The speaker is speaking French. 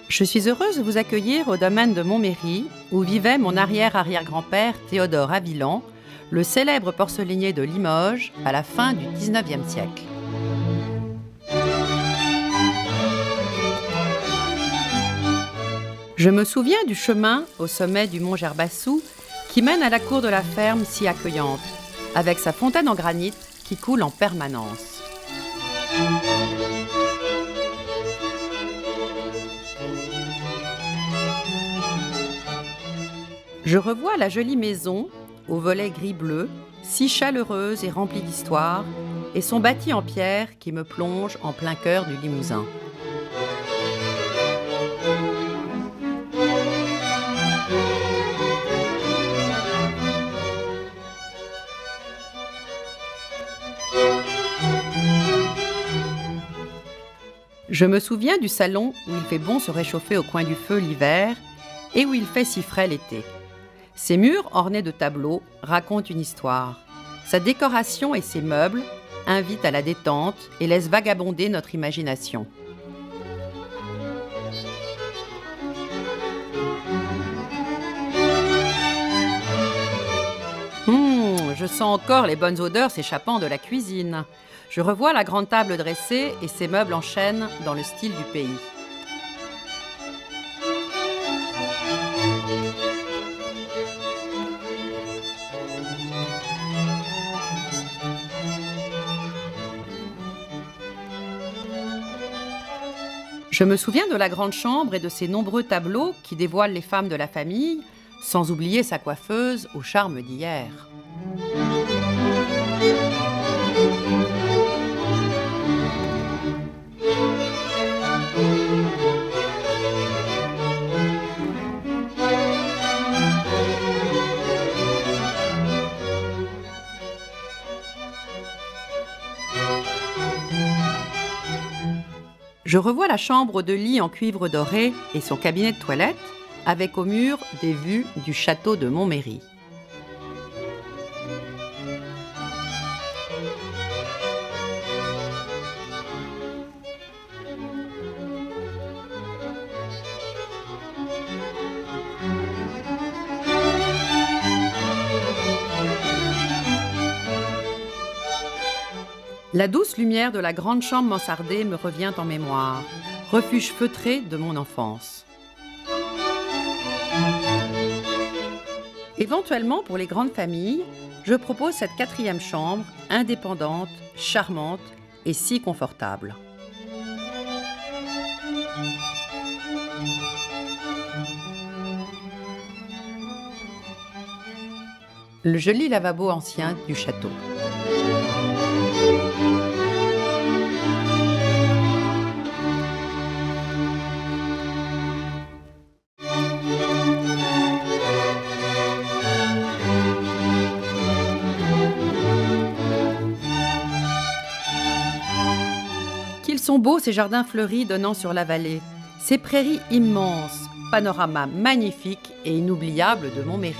Je suis heureuse de vous accueillir au domaine de Montméry, où vivait mon arrière-arrière-grand-père Théodore Avilan, le célèbre porcelainier de Limoges à la fin du XIXe siècle. Je me souviens du chemin au sommet du mont Gerbassou qui mène à la cour de la ferme si accueillante, avec sa fontaine en granit qui coule en permanence. Je revois la jolie maison, aux volets gris-bleu, si chaleureuse et remplie d'histoire, et son bâti en pierre qui me plonge en plein cœur du Limousin. Je me souviens du salon où il fait bon se réchauffer au coin du feu l'hiver et où il fait si frais l'été. Ses murs ornés de tableaux racontent une histoire. Sa décoration et ses meubles invitent à la détente et laissent vagabonder notre imagination. Je sens encore les bonnes odeurs s'échappant de la cuisine. Je revois la grande table dressée et ses meubles en chêne dans le style du pays. Je me souviens de la grande chambre et de ses nombreux tableaux qui dévoilent les femmes de la famille, sans oublier sa coiffeuse au charme d'hier. Je revois la chambre de lit en cuivre doré et son cabinet de toilette, avec au mur des vues du château de Montméry. La douce lumière de la grande chambre mansardée me revient en mémoire, refuge feutré de mon enfance. Éventuellement, pour les grandes familles, je propose cette 4e chambre, indépendante, charmante et si confortable. Le joli lavabo ancien du château. Qu'ils sont beaux ces jardins fleuris donnant sur la vallée, ces prairies immenses, panorama magnifique et inoubliable de Montméry.